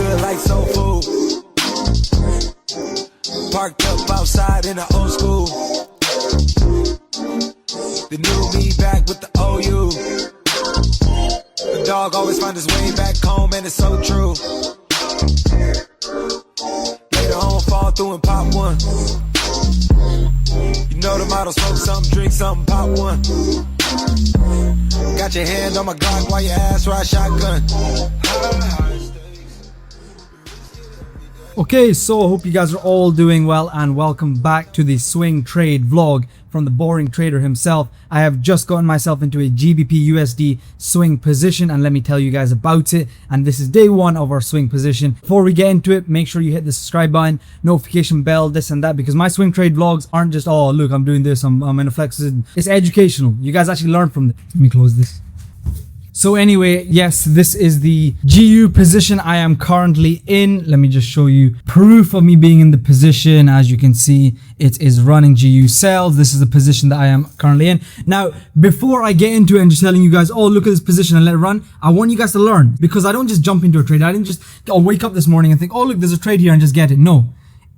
good like soul food. Parked up outside in the old school. The new me back with the OU. The dog always find his way back home, and it's so true. Later on, fall through and pop one. You know the motto, smoke something, drink something, pop one. Got your hand on my Glock while your ass ride shotgun. Okay, so I hope you guys are all doing well and welcome back to the swing trade vlog from the boring trader himself. I have just gotten myself into a GBP USD swing position and let me tell you guys about it. And this is day one of our swing position. Before we get into it, make sure you hit the subscribe button, notification bell, this and that, because my swing trade vlogs aren't just, oh look, I'm doing this, I'm in a flex. It's educational. You guys actually learn from this. Let me close this. So anyway, yes, this is the GU position I am currently in. Let me just show you proof of me being in the position. As you can see, it is running GU sales. This is the position that I am currently in. Now, before I get into it and just telling you guys, oh, look at this position and let it run, I want you guys to learn, because I don't just jump into a trade. I didn't just wake up this morning and think, oh, look, there's a trade here and just get it. No,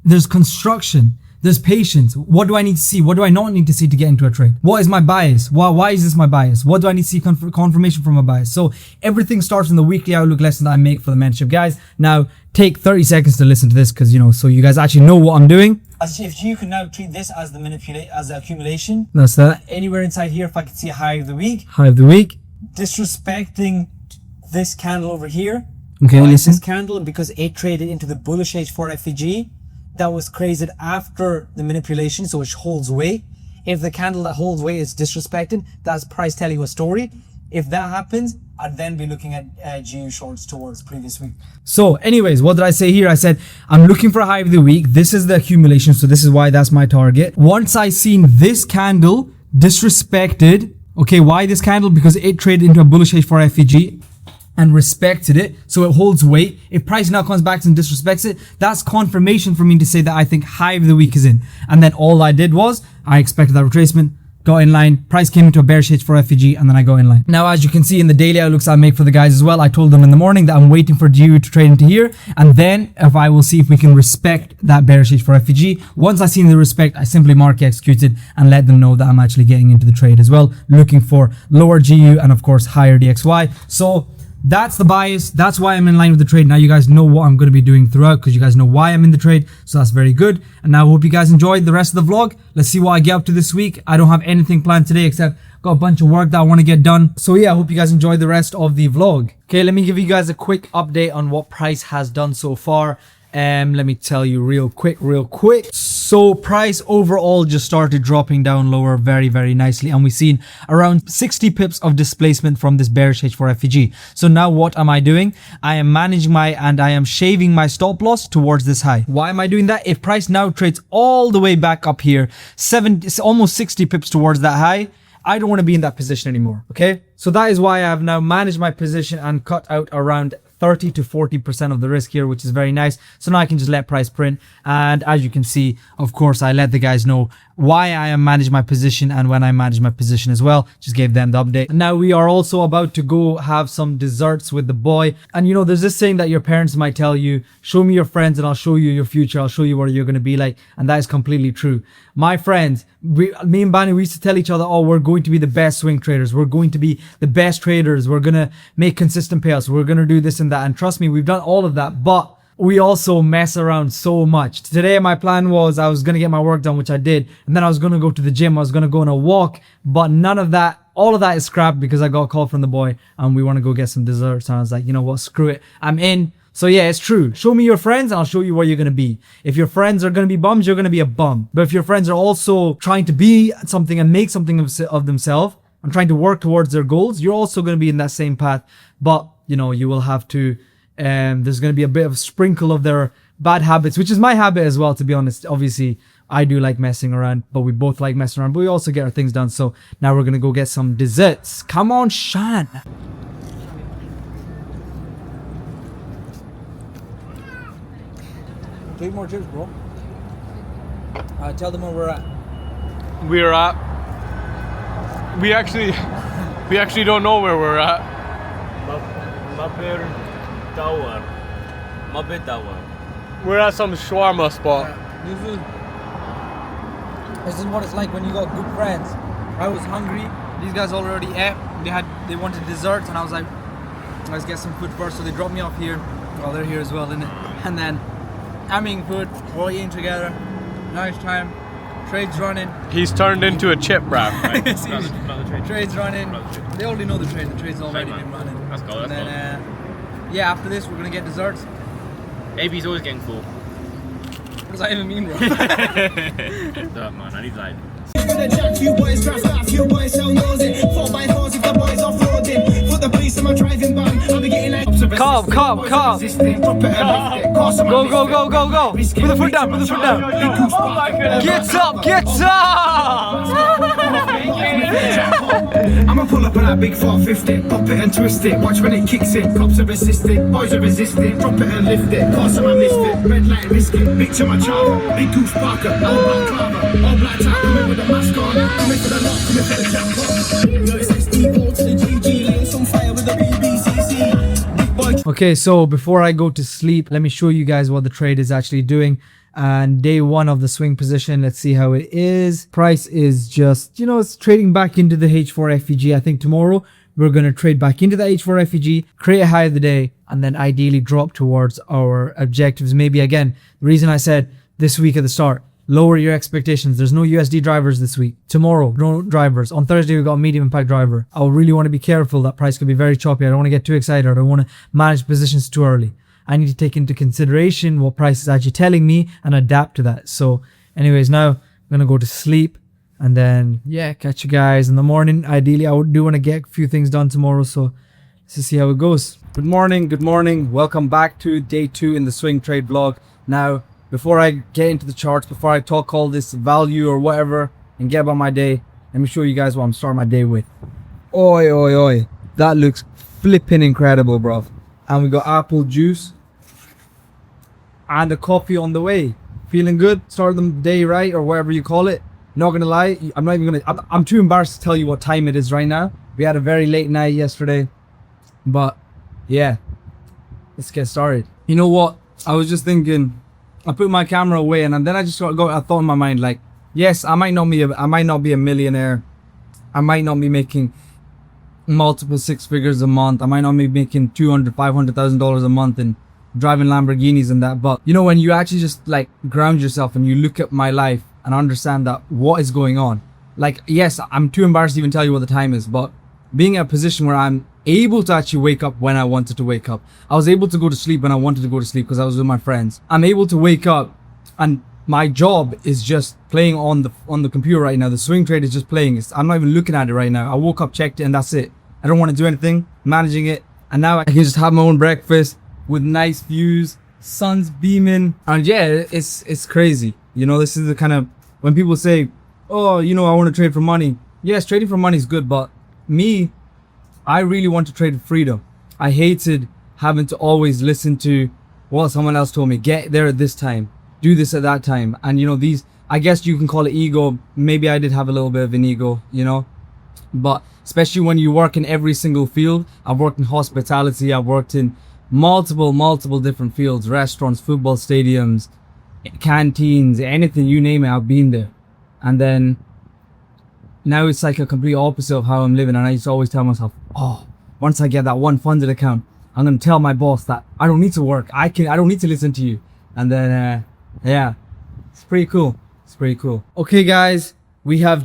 there's construction. There's patience. What do I need to see? What do I not need to see to get into a trade? What is my bias? Why is this my bias? What do I need to see confirmation from my bias? So everything starts in the weekly outlook lesson that I make for the mentorship guys. Now take 30 seconds to listen to this, because so you guys actually know what I'm doing. As if you can now treat this as the accumulation. That's that. Anywhere inside here, if I can see a high of the week. High of the week. Disrespecting this candle over here. Okay, listen. This candle, and because it traded into the bullish H4 FVG. That was created after the manipulation, so it holds weight. If the candle that holds weight is disrespected, that's price telling you a story. If that happens, I'd then be looking at GU shorts towards previous week. So anyways, what did I say here? I said, I'm looking for a high of the week. This is the accumulation, so this is why that's my target. Once I seen this candle disrespected, okay, why this candle? Because it traded into a bullish H4 FVG. And respected it, so it holds weight. If price now comes back and disrespects it, that's confirmation for me to say that I think high of the week is in. And then all I did was, I expected that retracement, got in line, price came into a bearish H for FVG, and then I go in line. Now, as you can see in the daily outlooks I make for the guys as well, I told them in the morning that I'm waiting for GU to trade into here, and then if I will see if we can respect that bearish H for FVG. Once I see the respect, I simply mark executed and let them know that I'm actually getting into the trade as well, looking for lower GU and of course higher DXY. So that's the bias. That's why I'm in line with the trade. Now you guys know what I'm going to be doing throughout, because you guys know why I'm in the trade. So that's very good. And now I hope you guys enjoyed the rest of the vlog. Let's see what I get up to this week. I don't have anything planned today except got a bunch of work that I want to get done. So yeah, I hope you guys enjoyed the rest of the vlog. Okay, let me give you guys a quick update on what price has done so far. Let me tell you real quick. So price overall just started dropping down lower very, very nicely, and we've seen around 60 pips of displacement from this bearish H4 FVG. So now what am I doing? I am managing and I am shaving my stop loss towards this high. Why am I doing that? If price now trades all the way back up here, almost 60 pips towards that high, I don't want to be in that position anymore. Okay, so that is why I have now managed my position and cut out around 30 to 40% of the risk here, which is very nice. So now I can just let price print. And as you can see, of course, I let the guys know why I am managing my position and when I manage my position as well. Just gave them the update. And now we are also about to go have some desserts with the boy. And there's this saying that your parents might tell you, show me your friends and I'll show you your future. I'll show you what you're going to be like. And that is completely true. My friends, me and Bani, we used to tell each other, oh, we're going to be the best swing traders. We're going to be the best traders. We're going to make consistent payouts. We're going to do this and that. And trust me, we've done all of that. But we also mess around so much. Today, my plan was I was going to get my work done, which I did. And then I was going to go to the gym. I was going to go on a walk. But none of that, all of that is scrapped because I got a call from the boy and we want to go get some desserts. And I was like, you know what, screw it. I'm in. So yeah, it's true. Show me your friends and I'll show you where you're going to be. If your friends are going to be bums, you're going to be a bum. But if your friends are also trying to be something and make something of themselves and trying to work towards their goals, you're also going to be in that same path. But, you will have to, there's going to be a bit of a sprinkle of their bad habits, which is my habit as well, to be honest. Obviously, I do like messing around, but we both like messing around, but we also get our things done. So now we're going to go get some desserts. Come on, Shan. 3 more chips, bro. Tell them where we're at. We actually don't know where we're at. Mapper Tower. I bet that one. We're at some shawarma spot. This is what it's like when you got good friends. I was hungry. These guys already ate. They wanted desserts, and I was like, let's get some food first. So they dropped me off here. Well, they're here as well, innit? And then I'm eating food. We're all eating together. Nice time. Trade's running. He's turned into a chip, bruv. Trade's running. They already know the trade. The trade's already been running. Let's go. And then, yeah, after this, we're gonna get desserts. AB's always getting full. What does that even mean, bro? Damn, man, I need like. Few boys craft out, few boys sell nosing. 4x4s if the boys off-roading. Put the police in my driving van. I'll be getting like Calm. Go. Put the foot down. Oh my goodness. Get up. I'ma pull up on that big 450, pop it and twist it. Watch when it kicks in. Cops are resisting, boys are resisting. Drop it and lift it. Cause I missed it. Red light biscuit, big to my chopper. Big goose barker, all black carver. All black tie, coming with a mask on. Coming for the lock, coming for the jump. Yo, it's SD, go to the GG. Laying some fire with the BBCC. Big boy. Okay, so before I go to sleep, let me show you guys what the trade is actually doing. And day one of the swing position, let's see how it is. Price is just, it's trading back into the H4 FEG. I think tomorrow we're going to trade back into the H4 FEG, create a high of the day, and then ideally drop towards our objectives. Maybe again, the reason I said this week at the start, lower your expectations. There's no USD drivers this week. Tomorrow, no drivers. On Thursday, we got a medium impact driver. I really want to be careful. That price could be very choppy. I don't want to get too excited. I don't want to manage positions too early. I need to take into consideration what price is actually telling me and adapt to that. So anyways, now I'm going to go to sleep and then, yeah, catch you guys in the morning. Ideally, I do want to get a few things done tomorrow. So let's see how it goes. Good morning. Welcome back to day 2 in the swing trade vlog. Now, before I get into the charts, before I talk all this value or whatever and get about my day, let me show you guys what I'm starting my day with. Oi. That looks flipping incredible, bro. And we got apple juice and a coffee on the way. Feeling good? Start the day right, or whatever you call it. Not gonna lie, I'm too embarrassed to tell you what time it is right now. We had a very late night yesterday, but yeah, let's get started. You know what? I was just thinking, I put my camera away and then I just I thought in my mind, like, yes, I might not be a millionaire. I might not be making multiple 6 figures a month. I might not be making $200,000-$500,000 a month and driving Lamborghinis and that. But when you actually just like ground yourself and you look at my life and understand that what is going on, like, yes, I'm too embarrassed to even tell you what the time is, but being in a position where I'm able to actually wake up when I wanted to wake up. I was able to go to sleep when I wanted to go to sleep because I was with my friends. I'm able to wake up and my job is just playing on the computer right now. The swing trade is just playing. I'm not even looking at it right now. I woke up, checked it, and that's it. I don't want to do anything, managing it. And now I can just have my own breakfast with nice views, sun's beaming. And yeah, it's crazy. This is the kind of, when people say, oh, I want to trade for money. Yes, trading for money is good, but me, I really want to trade for freedom. I hated having to always listen to what someone else told me. Get there at this time, do this at that time. And these, I guess you can call it ego. Maybe I did have a little bit of an ego, but especially when you work in every single field. I've worked in hospitality. I've worked in multiple different fields, restaurants, football stadiums, canteens, anything, you name it, I've been there. And then now it's like a complete opposite of how I'm living. And I used to always tell myself, oh, once I get that one funded account, I'm going to tell my boss that I don't need to work. I don't need to listen to you. And then, yeah, it's pretty cool. Okay, guys, we have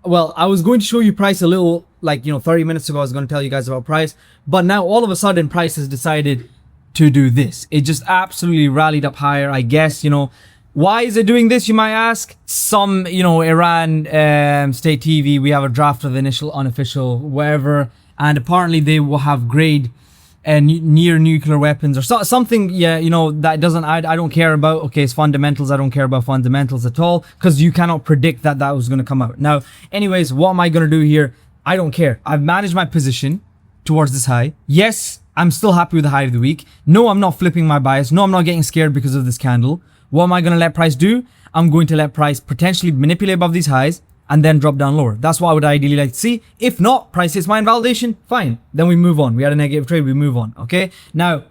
I was going to show you price a little, 30 minutes ago. I was going to tell you guys about price, but now all of a sudden price has decided to do this. It just absolutely rallied up higher, I guess. Why is it doing this, you might ask? Some, Iran state TV, we have a draft of initial unofficial whatever, and apparently they will have grade near nuclear weapons or something. Yeah, that doesn't, I don't care about. Okay, it's fundamentals. I don't care about fundamentals at all, because you cannot predict that was going to come out. Now, anyways, what am I going to do here? I don't care. I've managed my position towards this high. Yes, I'm still happy with the high of the week. No, I'm not flipping my bias. No, I'm not getting scared because of this candle. What am I going to let price do? I'm going to let price potentially manipulate above these highs and then drop down lower. That's what I would ideally like to see. If not, price hits my invalidation, fine. Then we move on. We had a negative trade, we move on, okay? Now,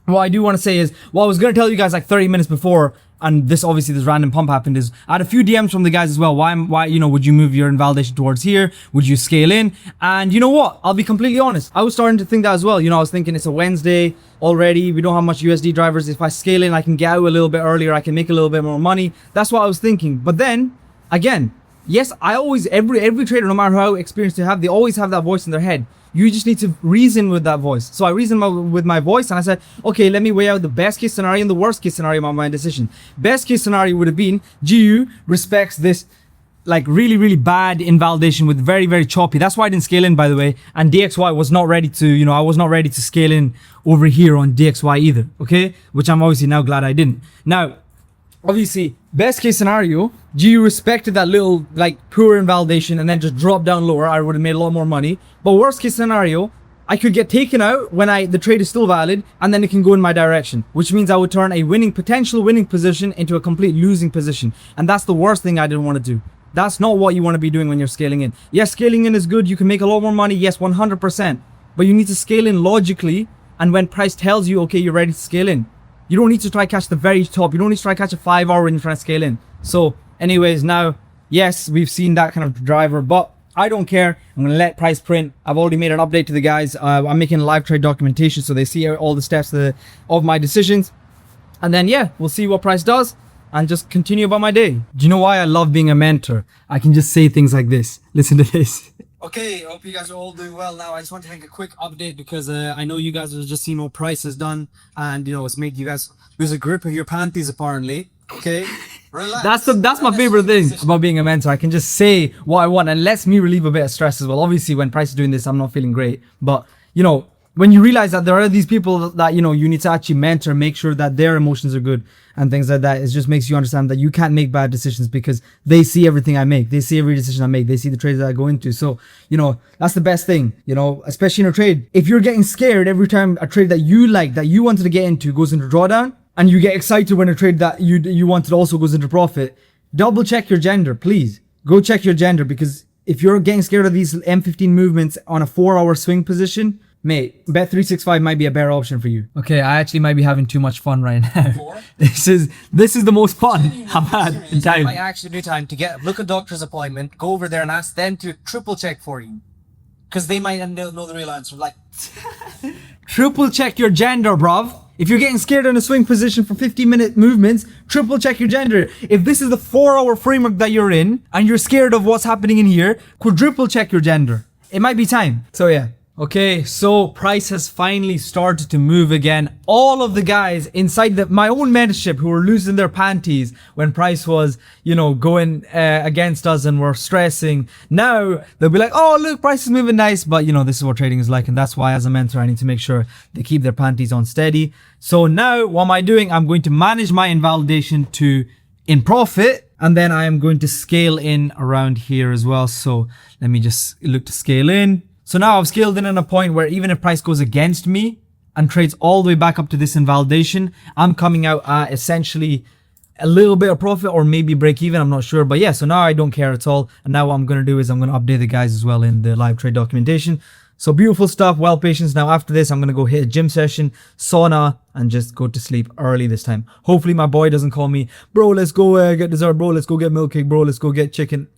what I do want to say is, what I was going to tell you guys like 30 minutes before, and this random pump happened, is I had a few DMs from the guys as well. Why, you know, would you move your invalidation towards here? Would you scale in? And you know what? I'll be completely honest. I was starting to think that as well. You know, I was thinking it's a Wednesday already. We don't have much USD drivers. If I scale in, I can get out a little bit earlier. I can make a little bit more money. That's what I was thinking. But then again, yes, I always, every trader, no matter how experienced they have, they always have that voice in their head. You just need to reason with that voice. So I reasoned with my voice and I said, okay, let me weigh out the best case scenario and the worst case scenario of my decision. Best case scenario would have been GU respects this like really, really bad invalidation with very, very choppy. That's why I didn't scale in, by the way. And DXY was not ready to, you know, I was not ready to scale in over here on DXY either. Okay. Which I'm obviously now glad I didn't. Now, obviously, best case scenario, GU respected that little like poor invalidation and then just dropped down lower. I would have made a lot more money. But worst case scenario, I could get taken out when the trade is still valid, and then it can go in my direction, which means I would turn a potential winning position into a complete losing position. And that's the worst thing I didn't want to do. That's not what you want to be doing when you're scaling in. Yes, scaling in is good. You can make a lot more money. Yes, 100%. But you need to scale in logically. And when price tells you, okay, you're ready to scale in. You don't need to try catch the very top. You don't need to try catch a 5 hour when you're trying to scale in. So anyways, now, yes, we've seen that kind of driver, but I don't care. I'm going to let price print. I've already made an update to the guys. I'm making a live trade documentation so they see all the steps of my decisions. And then, yeah, we'll see what price does and just continue about my day. Do you know why I love being a mentor? I can just say things like this. Listen to this. Okay, I hope you guys are all doing well. Now I just want to make a quick update because I know you guys have just seen what price has done, and you know it's made you guys lose a grip of your panties apparently. Okay, relax. That's my favorite thing about being a mentor. I can just say what I want and lets me relieve a bit of stress as well. Obviously, when price is doing this, I'm not feeling great, but you know, when you realize that there are these people that, you know, you need to actually mentor, make sure that their emotions are good and things like that, it just makes you understand that you can't make bad decisions because they see everything I make. They see every decision I make. They see the trades that I go into. So, you know, that's the best thing, you know, especially in a trade. If you're getting scared every time a trade that you like, that you wanted to get into goes into drawdown, and you get excited when a trade that you wanted also goes into profit, double check your gender, please. Go check your gender, because if you're getting scared of these M15 movements on a 4-hour swing position, mate, Bet365 might be a better option for you. Okay, I actually might be having too much fun right now. This is the most fun I've had in time. I actually do time to book a doctor's appointment, go over there and ask them to triple check for you. Because they might know the real answer. Like, triple check your gender, bruv. If you're getting scared in a swing position for 15-minute movements, triple check your gender. If this is the 4-hour framework that you're in and you're scared of what's happening in here, quadruple check your gender. It might be time. So yeah. Okay, so price has finally started to move again. All of the guys inside my own mentorship who were losing their panties when price was, you know, going against us and were stressing. Now they'll be like, oh, look, price is moving nice. But, you know, this is what trading is like. And that's why as a mentor, I need to make sure they keep their panties on steady. So now what am I doing? I'm going to manage my invalidation to in profit. And then I am going to scale in around here as well. So let me just look to scale in. So now I've scaled in at a point where even if price goes against me and trades all the way back up to this invalidation, I'm coming out at essentially a little bit of profit or maybe break even. I'm not sure. But yeah, so now I don't care at all. And now what I'm going to do is I'm going to update the guys as well in the live trade documentation. So beautiful stuff. Well, patience. Now after this, I'm going to go hit a gym session, sauna, and just go to sleep early this time. Hopefully my boy doesn't call me, bro, let's go get dessert. Bro, let's go get milk cake. Bro, let's go get chicken.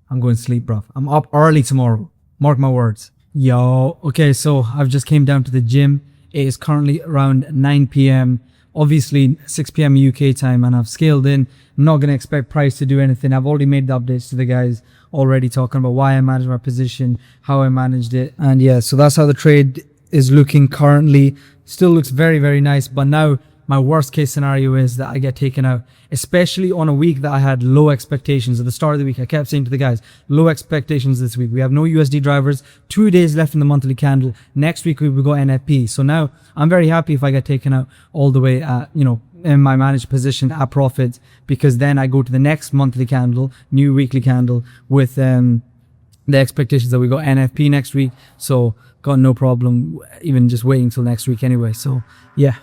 I'm going to sleep, bro. I'm up early tomorrow. Mark my words. Yo, okay, so I've just came down to the gym. It is currently around 9 p.m. Obviously 6 p.m. UK time, and I've scaled in. I'm not going to expect price to do anything. I've already made the updates to the guys, already talking about why I managed my position, how I managed it. And yeah, so that's how the trade is looking currently. Still looks very, very nice. But now my worst case scenario is that I get taken out, especially on a week that I had low expectations. At the start of the week, I kept saying to the guys, low expectations this week. We have no USD drivers, 2 days left in the monthly candle. Next week, we will go NFP. So now I'm very happy if I get taken out all the way at, you know, in my managed position at profit, because then I go to the next monthly candle, new weekly candle with the expectations that we go NFP next week. So got no problem even just waiting till next week anyway. So yeah.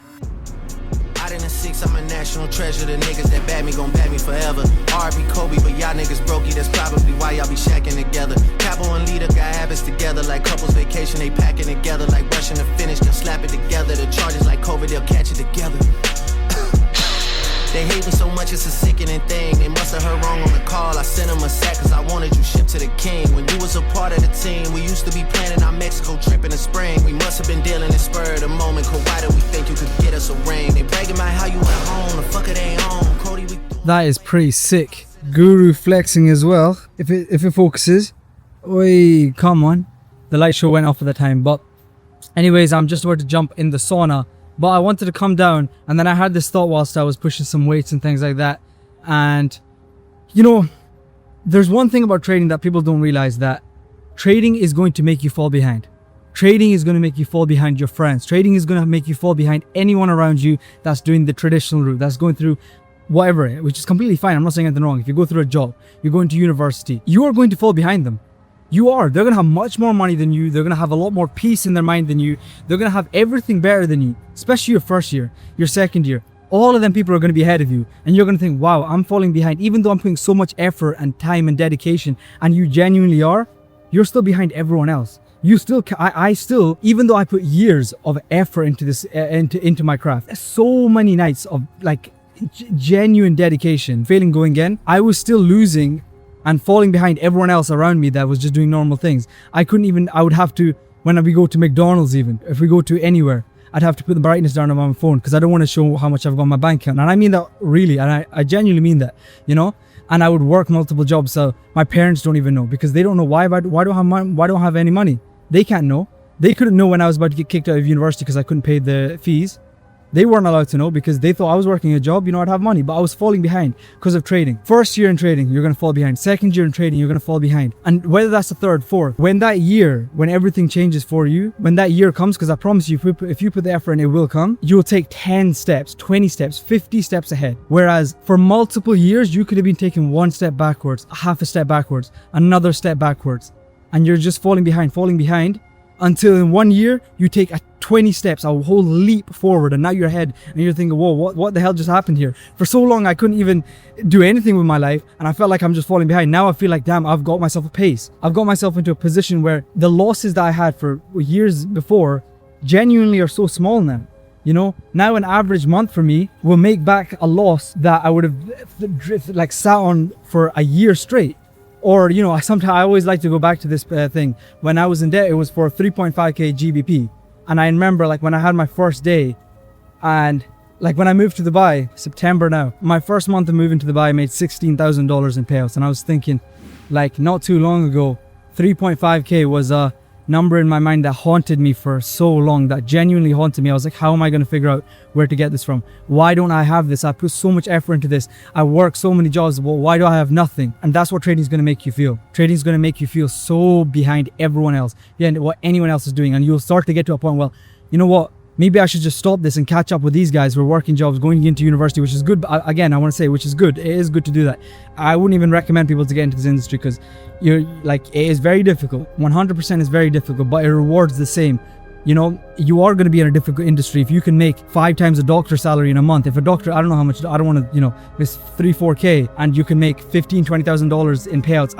Out in the 6, I'm a national treasure. The niggas that bad me gon' bad me forever. R.B. Kobe, but y'all niggas brokey. That's probably why y'all be shacking together. Capo and leader got habits together. Like couples vacation, they packing together. Like rushing to finish, they'll slap it together. The charges like COVID, they'll catch it together. They hate me so much, it's a sickening thing. They must have heard wrong on the call. I sent them a sack cause I wanted you shipped to the king. When you was a part of the team, we used to be planning our Mexico trip in the spring. We must have been dealing in spur of the moment. Cause why do we think you could get us a ring? They bragging about how you went home, the fuck it ain't home. Cody, we That is pretty sick. Guru flexing as well. If it focuses. Oi, come on. The light show went off at the time. But anyways, I'm just about to jump in the sauna. But I wanted to come down, and then I had this thought whilst I was pushing some weights and things like that. And, you know, there's one thing about trading that people don't realize, that trading is going to make you fall behind. Trading is going to make you fall behind your friends. Trading is going to make you fall behind anyone around you that's doing the traditional route, that's going through whatever, which is completely fine. I'm not saying anything wrong. If you go through a job, you're going to university, you are going to fall behind them. You are. They're going to have much more money than you. They're going to have a lot more peace in their mind than you. They're going to have everything better than you, especially your first year, your second year. All of them people are going to be ahead of you. And you're going to think, wow, I'm falling behind. Even though I'm putting so much effort and time and dedication, and you genuinely are, you're still behind everyone else. You still, I still, even though I put years of effort into this, into my craft, so many nights of like genuine dedication, failing going again, I was still losing and falling behind everyone else around me that was just doing normal things. I would have to, when we go to McDonald's even, if we go to anywhere, I'd have to put the brightness down on my phone because I don't want to show how much I've got on my bank account. And I mean that really, and I genuinely mean that, you know? And I would work multiple jobs, so my parents don't even know because they don't know why don't I have any money. They can't know. They couldn't know when I was about to get kicked out of university because I couldn't pay the fees. They weren't allowed to know because they thought I was working a job, you know, I'd have money, but I was falling behind because of trading. First year in trading, you're going to fall behind. Second year in trading, you're going to fall behind. And whether that's the third, fourth, when that year, when everything changes for you, when that year comes, because I promise you, if you put the effort in, it will come, you'll take 10 steps, 20 steps, 50 steps ahead. Whereas for multiple years, you could have been taking one step backwards, half a step backwards, another step backwards. And you're just falling behind, until in 1 year, you take 20 steps, a whole leap forward, and now you're ahead, and you're thinking, whoa, what the hell just happened here? For so long, I couldn't even do anything with my life, and I felt like I'm just falling behind. Now I feel like, damn, I've got myself a pace. I've got myself into a position where the losses that I had for years before genuinely are so small now. You know, now an average month for me will make back a loss that I would have like sat on for a year straight. Or, you know, I always like to go back to this thing. When I was in debt, it was for 3.5k GBP. And I remember like when I had my first day and like when I moved to Dubai, September now, my first month of moving to Dubai, I made $16,000 in payouts. And I was thinking like not too long ago, 3.5k was a number in my mind that haunted me for so long, that genuinely haunted me. I was like, how am I going to figure out where to get this from? Why don't I have this? I put so much effort into this. I work so many jobs. Well, why do I have nothing? And that's what trading is going to make you feel. Trading is going to make you feel so behind everyone else, and what anyone else is doing. And you'll start to get to a point, well, you know what? Maybe I should just stop this and catch up with these guys who are working jobs, going into university, which is good. But again, I want to say, which is good. It is good to do that. I wouldn't even recommend people to get into this industry because you're like, it is very difficult. 100% is very difficult, but it rewards the same. You know, you are going to be in a difficult industry if you can make 5 times a doctor salary in a month. If a doctor, I don't know how much, I don't want to, you know, it's 3-4k, and you can make $15,000-$20,000 in payouts.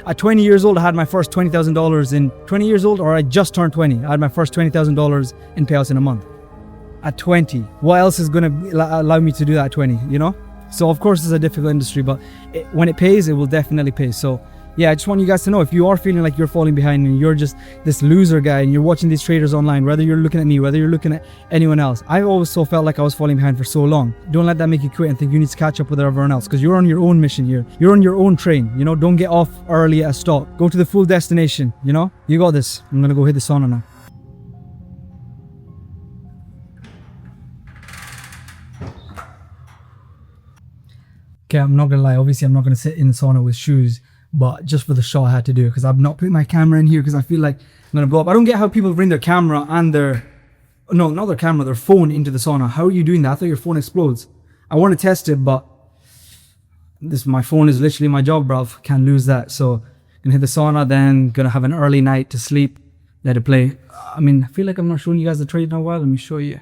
At 20 years old, I had my first $20,000 in 20 years old, or I just turned 20. I had my first $20,000 in payouts in a month. At 20, what else is going to allow me to do that at 20, you know? So of course it's a difficult industry, but when it pays, it will definitely pay. So yeah, I just want you guys to know, if you are feeling like you're falling behind and you're just this loser guy and you're watching these traders online, whether you're looking at me, whether you're looking at anyone else, I've always so felt like I was falling behind for so long. Don't let that make you quit and think you need to catch up with everyone else, because you're on your own mission here. You're on your own train, you know? Don't get off early at a stop. Go to the full destination, you know? You got this. I'm gonna go hit the sauna now. Okay, I'm not gonna lie, obviously I'm not gonna sit in the sauna with shoes, but just for the shot I had to do it, because I've not put my camera in here because I feel like I'm gonna blow up. I don't get how people bring their camera and their phone into the sauna. How are you doing that? I thought your phone explodes. I want to test it, but my phone is literally my job, bruv. Can't lose that. So gonna hit the sauna, then gonna have an early night to sleep, let it play. I mean, I feel like I'm not showing you guys the trade in a while. Let me show you.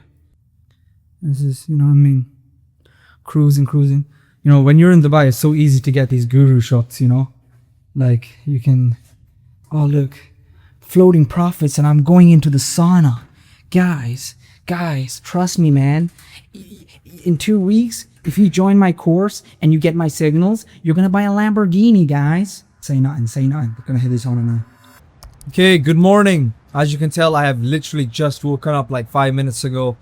This is, you know what I mean? cruising. You know, when you're in Dubai, it's so easy to get these guru shots, you know? Like, you can, oh look, floating profits and I'm going into the sauna. Guys, trust me, man. In 2 weeks, if you join my course and you get my signals, you're gonna buy a Lamborghini, guys. Say nothing. We're gonna hit this on now. Okay, good morning. As you can tell, I have literally just woken up like 5 minutes ago.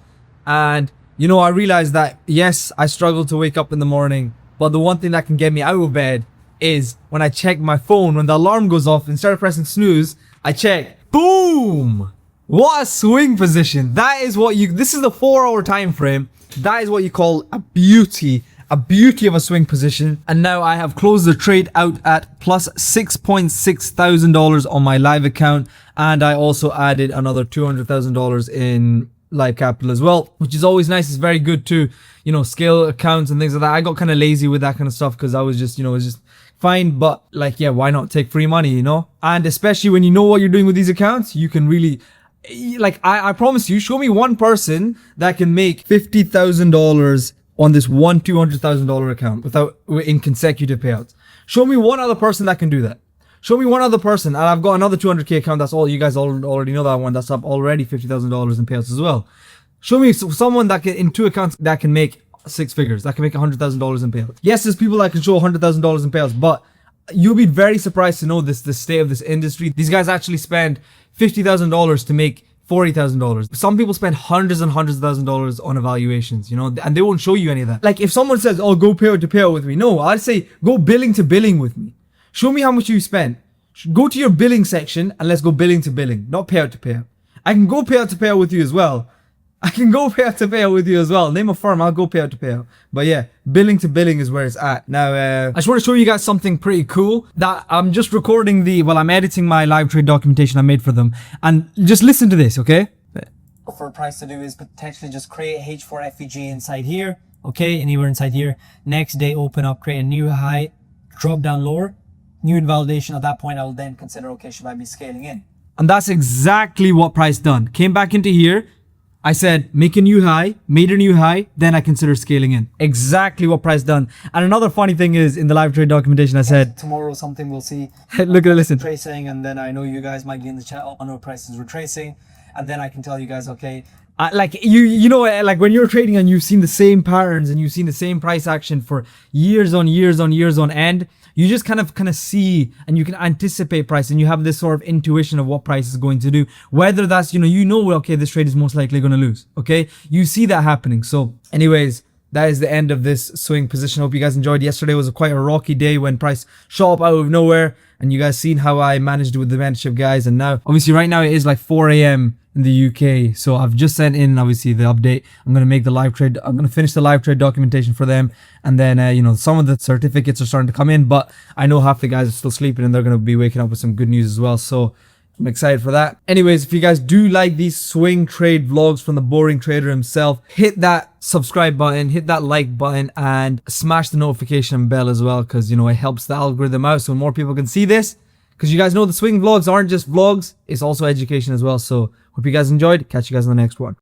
And, you know, I realized that, yes, I struggle to wake up in the morning. But the one thing that can get me out of bed is when I check my phone, when the alarm goes off, instead of pressing snooze, I check. Boom! What a swing position. That is what you, this is the 4-hour time frame. That is what you call a beauty of a swing position. And now I have closed the trade out at plus $6.6 thousand on my live account. And I also added another $200,000 in live capital as well, which is always nice. It's very good to, you know, scale accounts and things like that. I got kind of lazy with that kind of stuff because I was just, you know, it was just fine. But like, yeah, why not take free money, you know? And especially when you know what you're doing with these accounts, you can really, like, I promise you, show me one person that can make $50,000 on this one $200,000 account in consecutive payouts. Show me one other person that can do that. Show me one other person, and I've got another 200k account. That's all. You guys already know that one. That's up already $50,000 in payouts as well. Show me someone that can, in 2 accounts, that can make 6 figures, that can make $100,000 in payouts. Yes, there's people that can show $100,000 in payouts, but you'll be very surprised to know the state of this industry. These guys actually spend $50,000 to make $40,000. Some people spend hundreds and hundreds of thousands of dollars on evaluations, you know, and they won't show you any of that. Like if someone says, oh, go payout to payout with me. No, I'd say go billing to billing with me. Show me how much you spent. Go to your billing section and let's go billing to billing, not payout to payout. I can go payout to payout with you as well. Name a firm, I'll go payout to payout. But yeah, billing to billing is where it's at. Now, I just want to show you guys something pretty cool that I'm just recording I'm editing my live trade documentation I made for them. And just listen to this, okay? For a price to do is potentially just create H4 FEG inside here, okay, anywhere inside here. Next day, open up, create a new high, drop down lower, new invalidation. At that point, I will then consider, okay, should I be scaling in? And that's exactly what price done. Came back into here. I said, make a new high, made a new high, then I consider scaling in. Exactly what price done. And another funny thing is, in the live trade documentation, I said, tomorrow something we'll see. listen. Tracing, and then I know you guys might be in the chat, I know prices retracing, and then I can tell you guys, okay. Like you know, like when you're trading and you've seen the same patterns and you've seen the same price action for years on end, you just kind of see and you can anticipate price and you have this sort of intuition of what price is going to do. Whether that's, okay, this trade is most likely going to lose. Okay. You see that happening. So anyways, that is the end of this swing position. Hope you guys enjoyed. Yesterday was quite a rocky day when price shot up out of nowhere. And you guys seen how I managed it with the mentorship guys. And now, obviously right now it is like 4 a.m. in the UK. So I've just sent in, obviously, the update. I'm going to make the live trade. I'm going to finish the live trade documentation for them. And then, some of the certificates are starting to come in. But I know half the guys are still sleeping and they're going to be waking up with some good news as well. So I'm excited for that. Anyways, if you guys do like these swing trade vlogs from the boring trader himself, hit that subscribe button, hit that like button, and smash the notification bell as well, because, it helps the algorithm out so more people can see this. Because you guys know the swing vlogs aren't just vlogs, it's also education as well. So hope you guys enjoyed. Catch you guys in the next one.